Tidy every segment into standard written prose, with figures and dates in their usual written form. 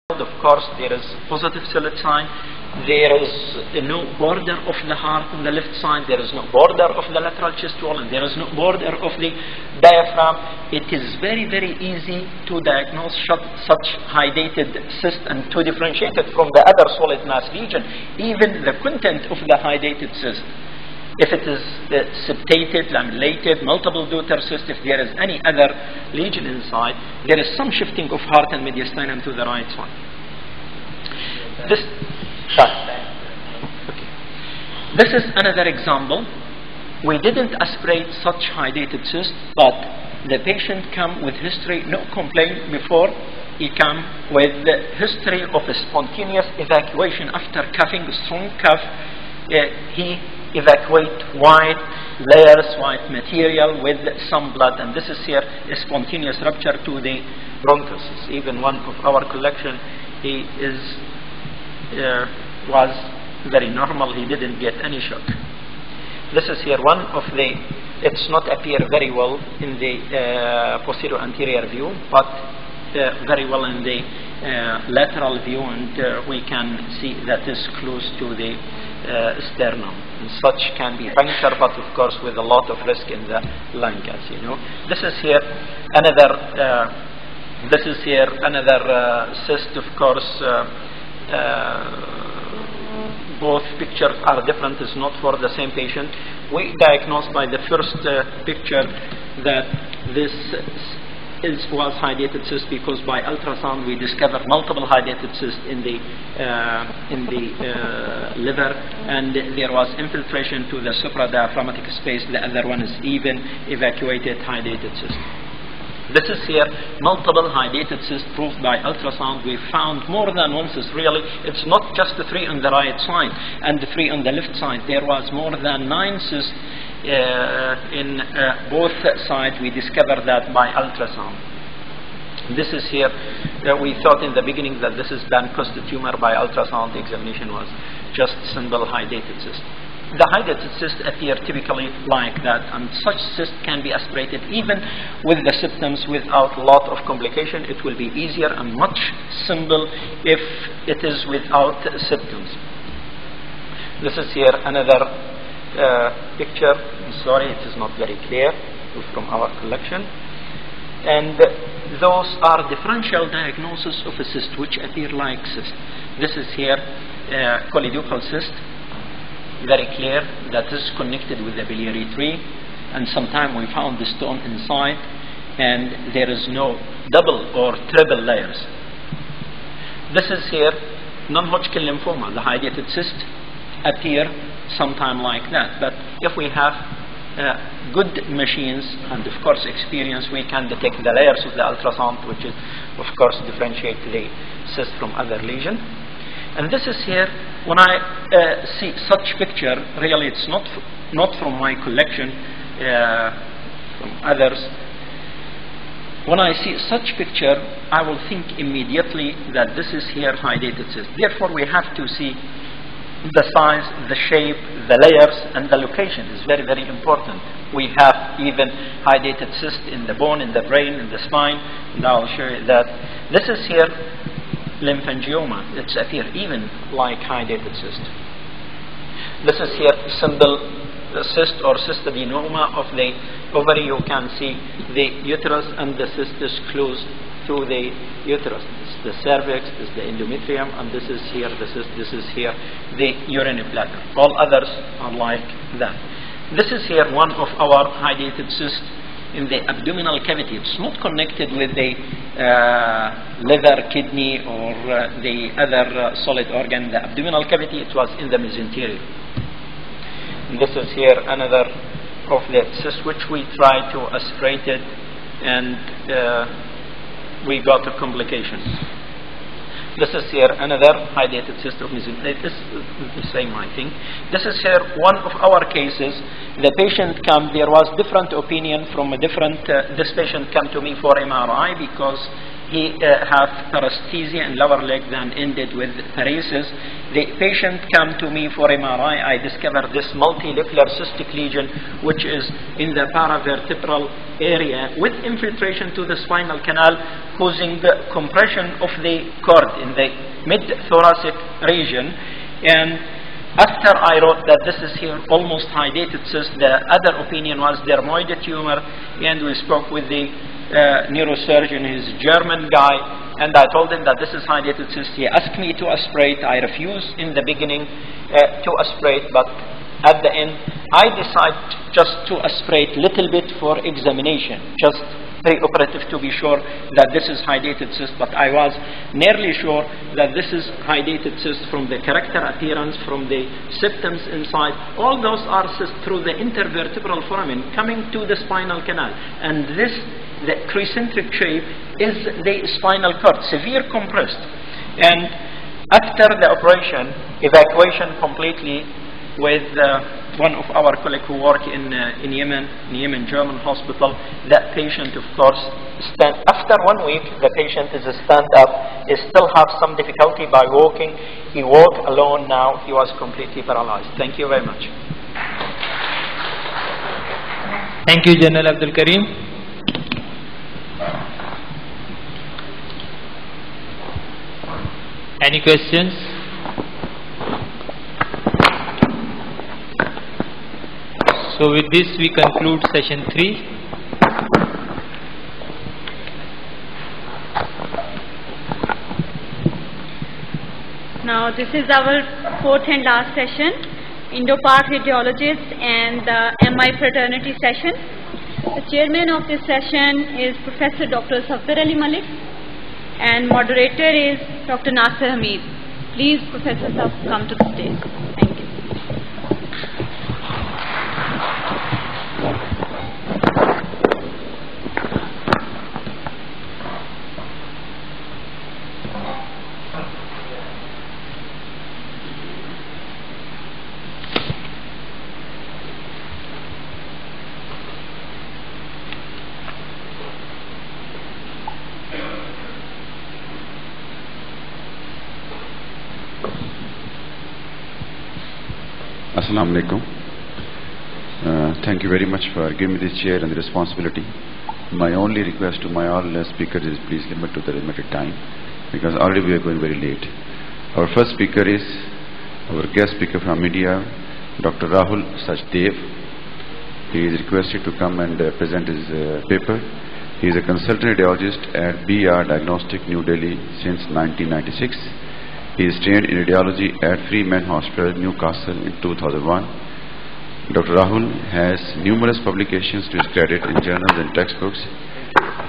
Of course, there is positive solid sign. There is no border of the heart on the left side. There is no border of the lateral chest wall, and there is no border of the diaphragm. It is very, very easy to diagnose such hydatid cyst and to differentiate it from the other solid mass lesion, even the content of the hydatid cyst. If it is septated, lamellated, multiple daughter cyst, if there is any other lesion inside, there is some shifting of heart and mediastinum to the right side. This is another example. We didn't aspirate such hydatid cyst, but the patient came with history, no complaint before. He came with the history of a spontaneous evacuation after coughing, strong cough. He evacuate white layers, white material with some blood, and this is here a spontaneous rupture to the bronchus. Even one of our collection, he was very normal. He didn't get any shock. This is here one of the. It's not appear very well in the posterior anterior view, but very well in the lateral view, and we can see that is close to the sternum. And such can be puncture, but of course with a lot of risk in the lung, as you know. This is here another. This is here another cyst. Of course, both pictures are different. It's not for the same patient. We diagnosed by the first picture that this was hydatid cyst because by ultrasound we discovered multiple hydatid cysts in the liver, and there was infiltration to the supradiaphragmatic space. The other one is even evacuated hydatid cyst. This is here multiple hydatid cysts proved by ultrasound. We found more than one cyst. Really, it's not just the 3 on the right side and the 3 on the left side. There was more than 9 cysts in both sides. We discovered that by ultrasound. This is here. We thought in the beginning that this is Bancost tumor. By ultrasound, the examination was just simple hydatid cyst. The hydatid cyst appear typically like that, and such cyst can be aspirated even with the symptoms without a lot of complication. It will be easier and much simple if it is without symptoms. This is here another picture. I'm sorry, it is not very clear from our collection. And those are differential diagnosis of a cyst which appear like cyst. This is here choledochal cyst. Very clear that is connected with the biliary tree, and sometime we found the stone inside, and there is no double or triple layers. This is here non-Hodgkin lymphoma. The hydatid cyst appear sometime like that, but if we have good machines and of course experience, we can detect the layers of the ultrasound, which is of course differentiate the cyst from other lesion. And this is here, when I see such picture, really it's not from my collection, from others. When I see such picture, I will think immediately that this is here hydatid cyst. Therefore, we have to see the size, the shape, the layers, and the location is very, very important. We have even hydatid cyst in the bone, in the brain, in the spine, and I'll show you that. This is here lymphangioma. It's appear even like hydatid cyst. This is here simple cyst or cystadenoma of the ovary. You can see the uterus, and the cyst is close to the uterus. This is the cervix, this is the endometrium, and this is here the cyst. This is here the urinary bladder. All others are like that. This is here one of our hydatid cysts in the abdominal cavity. It's not connected with the liver, kidney, or the other solid organ. The abdominal cavity, it was in the mesenterium. And this is here another of the cysts which we tried to aspirate it, and we got a complication. This is here another hydatid cyst of mesenterium. This is the same, I think. This is here one of our cases. The patient there was different opinion from a different, this patient came to me for MRI because he had paresthesia in lower leg, then ended with paresis. The patient came to me for MRI. I discovered this multilocular cystic lesion, which is in the paravertebral area with infiltration to the spinal canal, causing the compression of the cord in the mid-thoracic region. And after I wrote that this is here almost hydated cyst, the other opinion was dermoid tumor, and we spoke with the neurosurgeon, he's a German guy, and I told him that this is hydated cyst. He asked me to aspirate. I refused in the beginning to aspirate, but at the end I decided just to aspirate little bit for examination, just pre-operative, to be sure that this is hydated cyst. But I was nearly sure that this is hydated cyst from the character appearance, from the symptoms inside. All those are cysts through the intervertebral foramen coming to the spinal canal, and this, the crescentric shape, is the spinal cord, severe compressed. And after the operation, evacuation completely with one of our colleagues who work in Yemen German hospital. That patient, of course, after 1 week, the patient is stand up. He still has some difficulty by walking. He walks alone now. He was completely paralyzed. Thank you very much. Thank you, General Abdul Karim. Any questions? So with this we conclude session 3. Now this is our 4th and last session, Indo-Pak radiologist and the MI fraternity session. The chairman of this session is Professor Dr. Safdar Ali Malik, and moderator is Dr. Nasir Hamid. Please, Professor Saf, come to the stage. Thank you. Assalamu alaikum. Thank you very much for giving me this chair and the responsibility. My only request to my all speakers is please limit to the limited time, because already we are going very late. Our first speaker is our guest speaker from India, Dr. Rahul Sachdev. He is requested to come and present his paper. He is a consultant radiologist at BR Diagnostic, New Delhi since 1996. He is trained in radiology at Freeman Hospital, Newcastle in 2001. Dr. Rahul has numerous publications to his credit in journals and textbooks.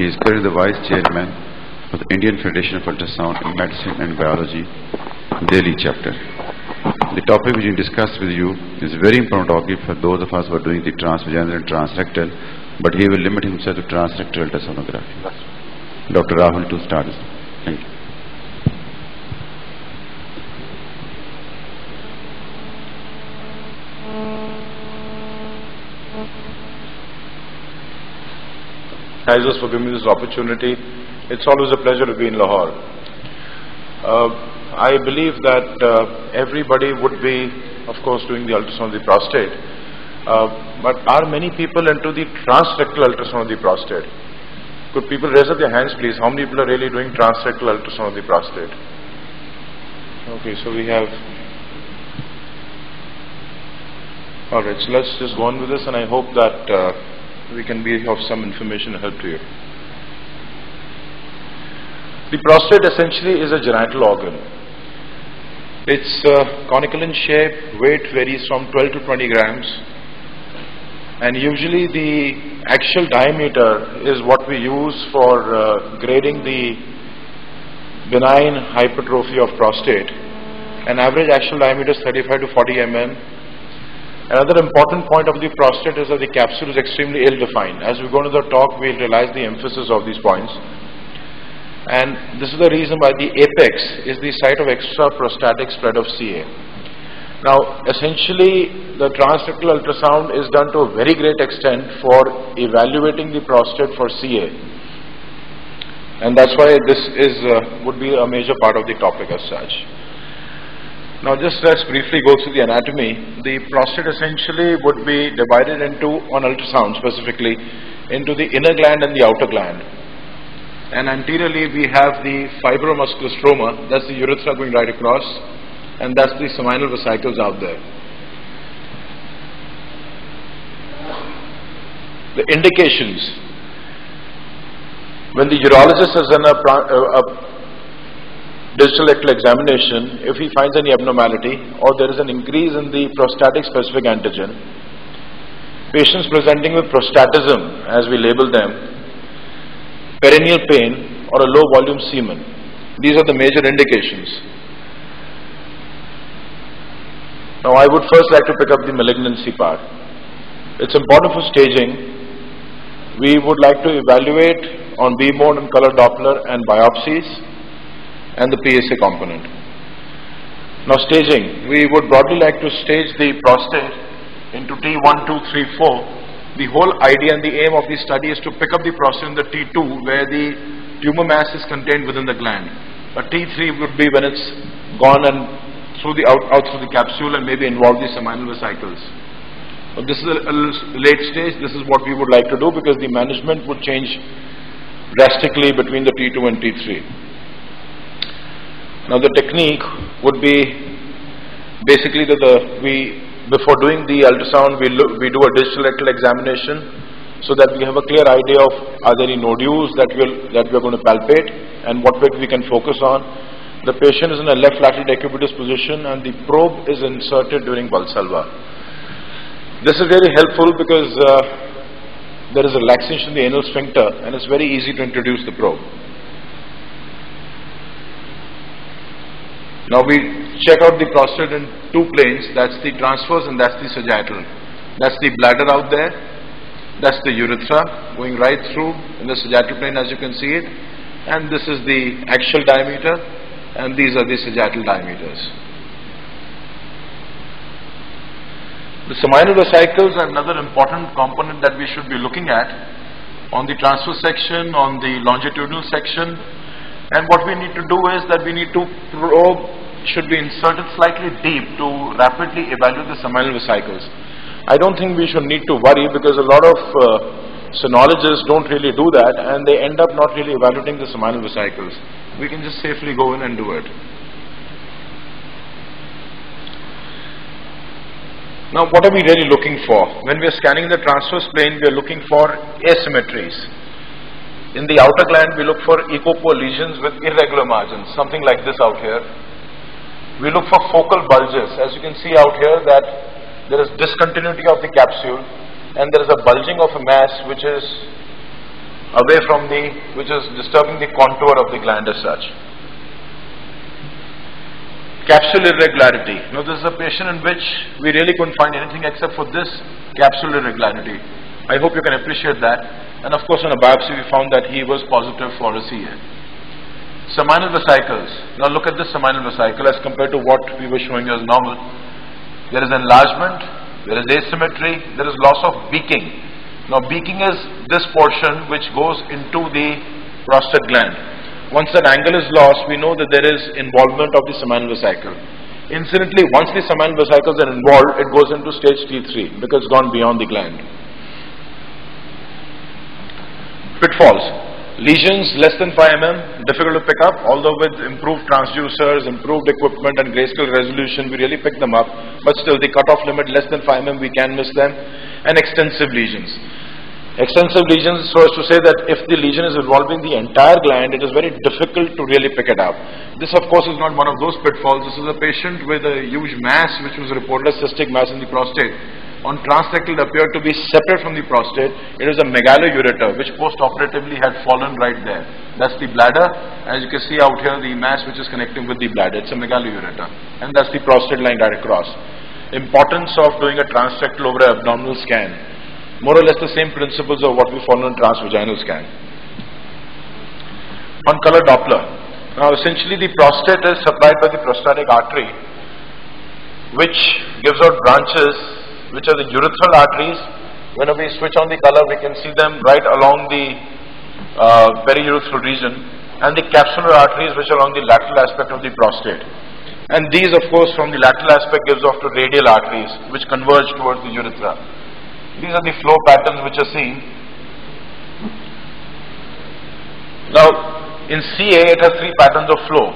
He is currently the Vice Chairman of the Indian Federation of Ultrasound, Medicine and Biology, Delhi chapter. The topic which we discuss with you is a very important topic for those of us who are doing the transvaginal and transrectal, but he will limit himself to transrectal ultrasonography. Dr. Rahul to start us. Thank you. Thanks us for giving me this opportunity. It's always a pleasure to be in Lahore. I believe that everybody would be, of course, doing the ultrasound of the prostate. But are many people into the transrectal ultrasound of the prostate? Could people raise up their hands, please? How many people are really doing transrectal ultrasound of the prostate? Okay, so we have... Alright, so let's just go on with this, and I hope that we can be of some information and help to you. The prostate essentially is a genital organ. It's conical in shape, weight varies from 12 to 20 grams, and usually the axial diameter is what we use for grading the benign hypertrophy of prostate. An average axial diameter is 35 to 40 mm. Another important point of the prostate is that the capsule is extremely ill-defined. As we go into the talk, we'll realize the emphasis of these points. And this is the reason why the apex is the site of extraprostatic spread of CA. Now, essentially, the transrectal ultrasound is done to a very great extent for evaluating the prostate for CA. And that's why this would be a major part of the topic as such. Now just let's briefly go through the anatomy. The prostate essentially would be divided into, on ultrasound specifically, into the inner gland and the outer gland. And anteriorly we have the fibromuscular stroma, that's the urethra going right across, and that's the seminal vesicles out there. The indications. When the urologist has done a digital rectal examination, if he finds any abnormality or there is an increase in the prostatic specific antigen, patients presenting with prostatism, as we label them, perineal pain or a low volume semen, these are the major indications. Now I would first like to pick up the malignancy part. It's important for staging. We would like to evaluate on B-mode and color Doppler and biopsies and the PSA component. Now staging, we would broadly like to stage the prostate into T1, 2, 3, 4. The whole idea and the aim of the study is to pick up the prostate in the T2 where the tumor mass is contained within the gland. But T3 would be when it's gone and through the out through the capsule and maybe involve the seminal vesicles. But this is a late stage. This is what we would like to do because the management would change drastically between the T2 and T3. Now the technique would be basically that before doing the ultrasound we do a digital rectal examination so that we have a clear idea of are there any nodules that we are going to palpate and what we can focus on. The patient is in a left lateral decubitus position and the probe is inserted during Valsalva. This is really helpful because there is a relaxation in the anal sphincter and it's very easy to introduce the probe. Now we check out the prostate in two planes, that's the transverse and that's the sagittal. That's the bladder out there, that's the urethra going right through in the sagittal plane as you can see it, and this is the axial diameter and these are the sagittal diameters. The seminal vesicles are another important component that we should be looking at on the transverse section, on the longitudinal section, and what we need to do is that we need to probe should be inserted slightly deep to rapidly evaluate the seminal vesicles. I don't think we should need to worry because a lot of sonologists don't really do that and they end up not really evaluating the seminal vesicles. We can just safely go in and do it. Now what are we really looking for? When we are scanning the transverse plane, we are looking for asymmetries. In the outer gland, we look for ecopore lesions with irregular margins, something like this out here. We look for focal bulges. As you can see out here that there is discontinuity of the capsule and there is a bulging of a mass which is away from which is disturbing the contour of the gland as such. Capsule irregularity. Now this is a patient in which we really couldn't find anything except for this capsule irregularity. I hope you can appreciate that. And of course on a biopsy we found that he was positive for a CA. Seminal vesicles. Now look at this seminal vesicle as compared to what we were showing you as normal. There is enlargement, there is asymmetry, there is loss of beaking. Now beaking is this portion which goes into the prostate gland. Once that angle is lost, we know that there is involvement of the seminal vesicle. Incidentally, once the seminal vesicles are involved, it goes into stage T3 because it's gone beyond the gland. Pitfalls. Lesions less than 5 mm, difficult to pick up, although with improved transducers, improved equipment and grayscale resolution, we really pick them up. But still, the cutoff limit less than 5 mm, we can miss them. And extensive lesions. Extensive lesions, so as to say that if the lesion is involving the entire gland, it is very difficult to really pick it up. This of course is not one of those pitfalls. This is a patient with a huge mass which was reported as cystic mass in the prostate. On transrectal it appeared to be separate from the prostate. It is a megaloureter which post-operatively had fallen right there. That's the bladder. As you can see out here, the mass which is connecting with the bladder. It's a megaloureter. And that's the prostate lying right across. Importance of doing a transrectal over an abdominal scan. More or less the same principles of what we follow in transvaginal scan. On color Doppler. Now essentially the prostate is supplied by the prostatic artery which gives out branches which are the urethral arteries. Whenever we switch on the color we can see them right along the periurethral region, and the capsular arteries which are on the lateral aspect of the prostate. And these, of course, from the lateral aspect gives off to radial arteries which converge towards the urethra. These are the flow patterns which are seen. Now, in CA, it has 3 patterns of flow.